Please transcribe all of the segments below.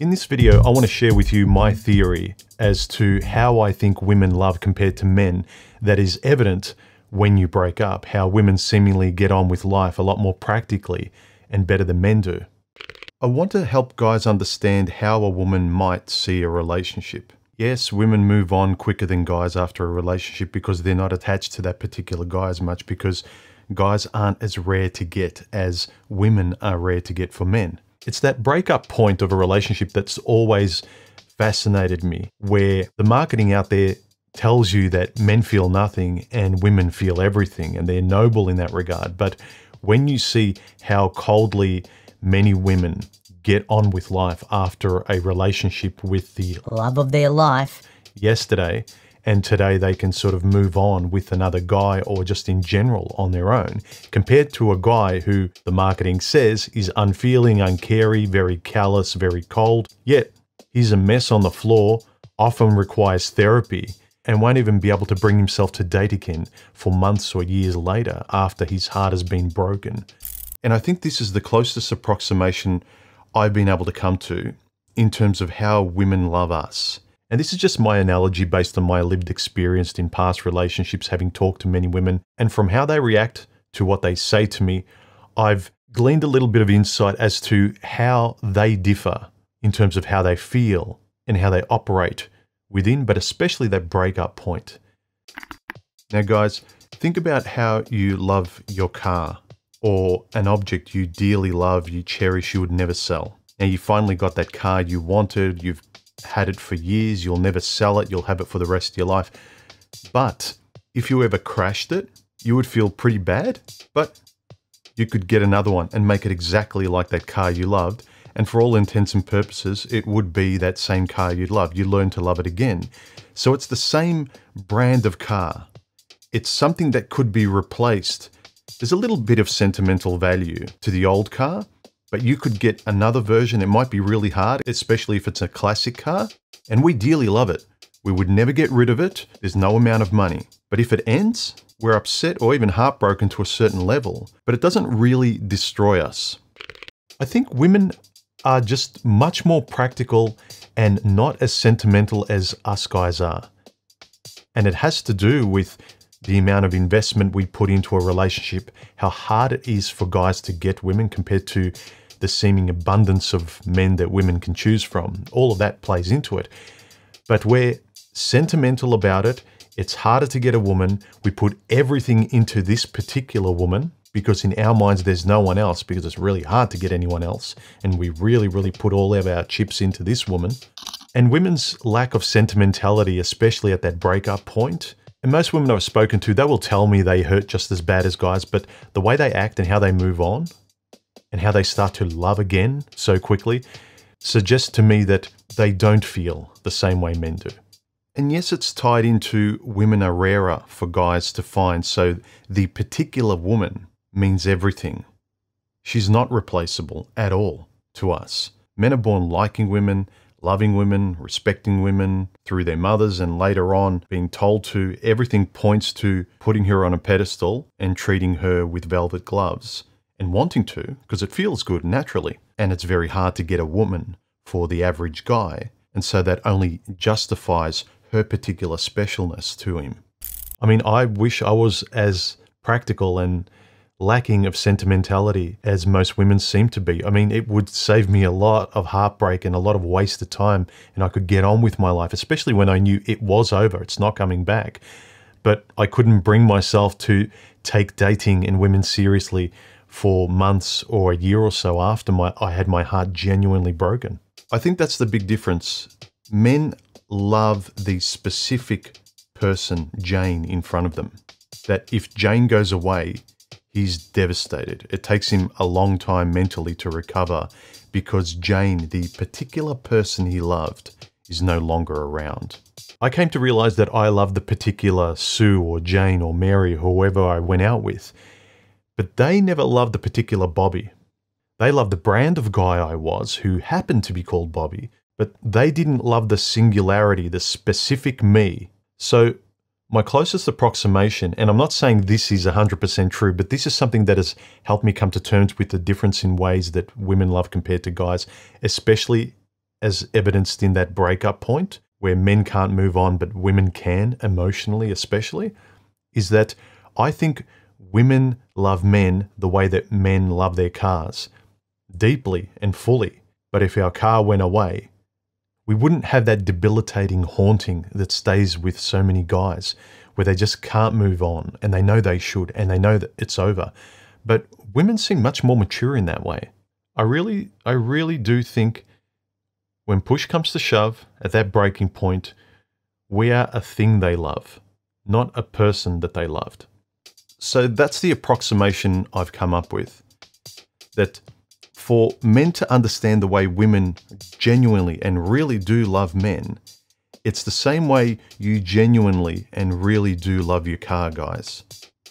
In this video, I want to share with you my theory as to how I think women love compared to men that is evident when you break up, how women seemingly get on with life a lot more practically and better than men do. I want to help guys understand how a woman might see a relationship. Yes, women move on quicker than guys after a relationship because they're not attached to that particular guy as much, because guys aren't as rare to get as women are rare to get for men. It's that breakup point of a relationship that's always fascinated me, where the marketing out there tells you that men feel nothing and women feel everything, and they're noble in that regard. But when you see how coldly many women get on with life after a relationship with the love of their life yesterday, and today they can sort of move on with another guy or just in general on their own, compared to a guy who the marketing says is unfeeling, uncaring, very callous, very cold, yet he's a mess on the floor, often requires therapy, and won't even be able to bring himself to date again for months or years later after his heart has been broken. And I think this is the closest approximation I've been able to come to in terms of how women love us. And this is just my analogy based on my lived experience in past relationships, having talked to many women, and from how they react to what they say to me, I've gleaned a little bit of insight as to how they differ in terms of how they feel and how they operate within, but especially that breakup point. Now guys, think about how you love your car, or an object you dearly love, you cherish, you would never sell. Now you finally got that car you wanted, you've had it for years, you'll never sell it, you'll have it for the rest of your life. But if you ever crashed it, you would feel pretty bad, but you could get another one and make it exactly like that car you loved. And for all intents and purposes, it would be that same car you'd love. You learn to love it again. So it's the same brand of car. It's something that could be replaced. There's a little bit of sentimental value to the old car, but you could get another version. It might be really hard, especially if it's a classic car, and we dearly love it. We would never get rid of it. There's no amount of money. But if it ends, we're upset or even heartbroken to a certain level, but it doesn't really destroy us. I think women are just much more practical and not as sentimental as us guys are. And it has to do with the amount of investment we put into a relationship, how hard it is for guys to get women compared to the seeming abundance of men that women can choose from. All of that plays into it. But we're sentimental about it. It's harder to get a woman. We put everything into this particular woman because in our minds there's no one else, because it's really hard to get anyone else. And we really put all of our chips into this woman. And women's lack of sentimentality, especially at that breakup point, and most women I've spoken to, they will tell me they hurt just as bad as guys, but the way they act and how they move on and how they start to love again so quickly suggests to me that they don't feel the same way men do. And yes, it's tied into women are rarer for guys to find, so the particular woman means everything. She's not replaceable at all to us. Men are born liking women, loving women, respecting women through their mothers, and later on being told to. Everything points to putting her on a pedestal and treating her with velvet gloves, and wanting to because it feels good naturally. And it's very hard to get a woman for the average guy, and so that only justifies her particular specialness to him. I mean, I wish I was as practical and lacking of sentimentality as most women seem to be. I mean, it would save me a lot of heartbreak and a lot of wasted time, and I could get on with my life, especially when I knew it was over, it's not coming back. But I couldn't bring myself to take dating and women seriously for months or a year or so after I had my heart genuinely broken. I think that's the big difference. Men love the specific person, Jane, in front of them. That if Jane goes away, he's devastated. It takes him a long time mentally to recover because Jane, the particular person he loved, is no longer around. I came to realize that I loved the particular Sue or Jane or Mary, whoever I went out with, but they never loved the particular Bobby. They loved the brand of guy I was, who happened to be called Bobby, but they didn't love the singularity, the specific me. So my closest approximation, and I'm not saying this is 100% true, but this is something that has helped me come to terms with the difference in ways that women love compared to guys, especially as evidenced in that breakup point, where men can't move on, but women can, emotionally especially, is that I think women love men the way that men love their cars, deeply and fully. But if our car went away, we wouldn't have that debilitating haunting that stays with so many guys, where they just can't move on, and they know they should, and they know that it's over. But women seem much more mature in that way. I really do think when push comes to shove, at that breaking point, we are a thing they love, not a person that they loved. So that's the approximation I've come up with. That for men to understand the way women genuinely and really do love men, it's the same way you genuinely and really do love your car, guys,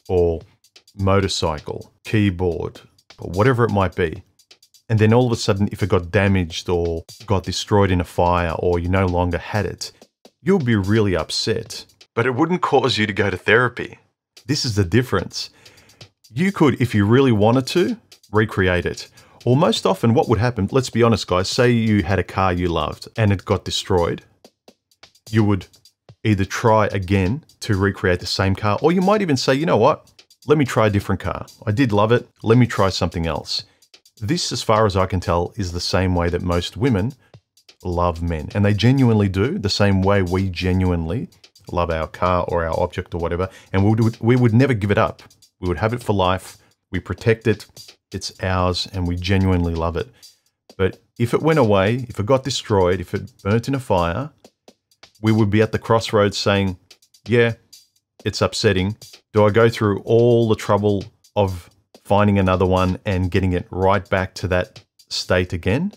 or motorcycle, keyboard, or whatever it might be. And then all of a sudden, if it got damaged or got destroyed in a fire or you no longer had it, you'll be really upset. But it wouldn't cause you to go to therapy. This is the difference. You could, if you really wanted to, recreate it. Or most often what would happen, let's be honest guys, say you had a car you loved and it got destroyed. You would either try again to recreate the same car, or you might even say, you know what, let me try a different car. I did love it, let me try something else. This, as far as I can tell, is the same way that most women love men. And they genuinely do, the same way we genuinely love our car or our object or whatever. And we would never give it up. We would have it for life. We protect it. It's ours and we genuinely love it. But if it went away, if it got destroyed, if it burnt in a fire, we would be at the crossroads saying, yeah, it's upsetting. Do I go through all the trouble of finding another one and getting it right back to that state again?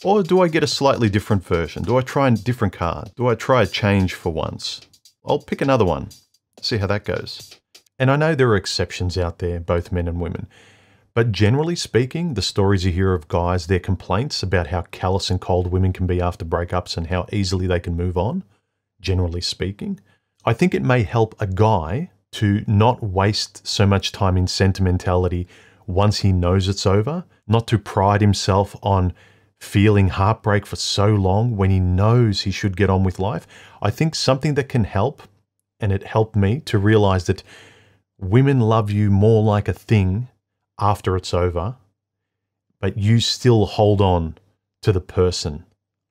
Or do I get a slightly different version? Do I try a different car? Do I try a change for once? I'll pick another one, see how that goes. And I know there are exceptions out there, both men and women. But generally speaking, the stories you hear of guys, their complaints about how callous and cold women can be after breakups and how easily they can move on, generally speaking, I think it may help a guy to not waste so much time in sentimentality once he knows it's over, not to pride himself on feeling heartbreak for so long when he knows he should get on with life. I think something that can help, and it helped me to realize that women love you more like a thing after it's over, but you still hold on to the person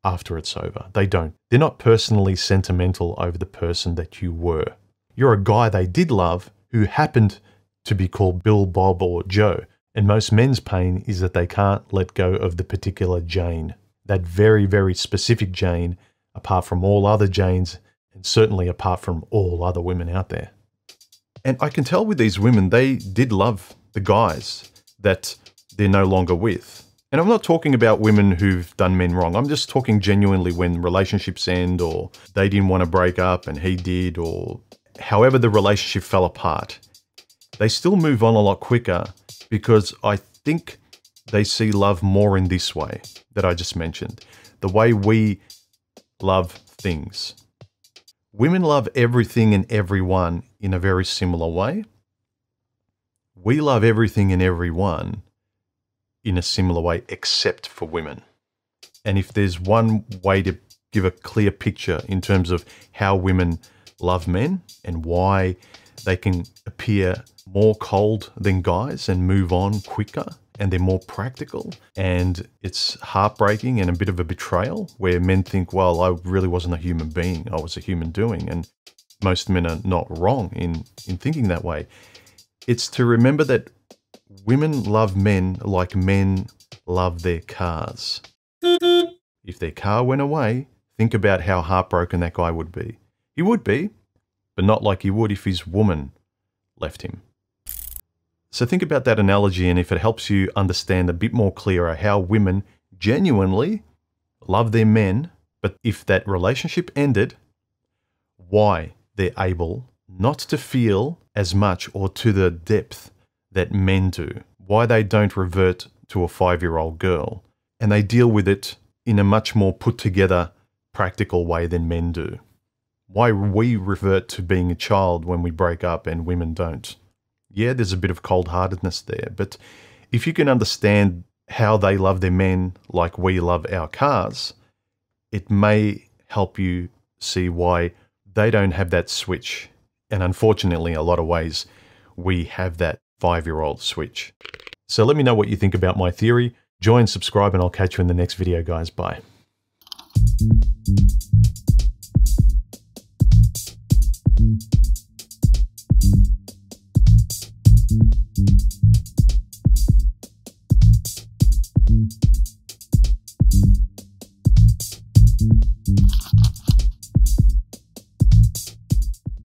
after it's over. They don't. They're not personally sentimental over the person that you were. You're a guy they did love who happened to be called Bill, Bob, or Joe. And most men's pain is that they can't let go of the particular Jane. That very, very specific Jane, apart from all other Janes, and certainly apart from all other women out there. And I can tell with these women, they did love the guys that they're no longer with. And I'm not talking about women who've done men wrong. I'm just talking genuinely when relationships end, or they didn't want to break up and he did, or however the relationship fell apart. They still move on a lot quicker because I think they see love more in this way that I just mentioned. The way we love things. Women love everything and everyone in a very similar way. We love everything and everyone in a similar way, except for women. And if there's one way to give a clear picture in terms of how women love men and why they can appear more cold than guys and move on quicker, and they're more practical, and it's heartbreaking and a bit of a betrayal where men think, well, I really wasn't a human being, I was a human doing, and most men are not wrong in thinking that way. It's to remember that women love men like men love their cars. If their car went away, think about how heartbroken that guy would be. He would be, but not like he would if his woman left him. So think about that analogy, and if it helps you understand a bit more clearer how women genuinely love their men, but if that relationship ended, why they're able not to feel as much or to the depth that men do, why they don't revert to a 5-year-old girl, and they deal with it in a much more put together, practical way than men do. Why we revert to being a child when we break up and women don't. Yeah, there's a bit of cold-heartedness there, but if you can understand how they love their men like we love our cars, it may help you see why they don't have that switch. And unfortunately, in a lot of ways, we have that 5-year-old switch. So let me know what you think about my theory. Join, subscribe, and I'll catch you in the next video, guys. Bye.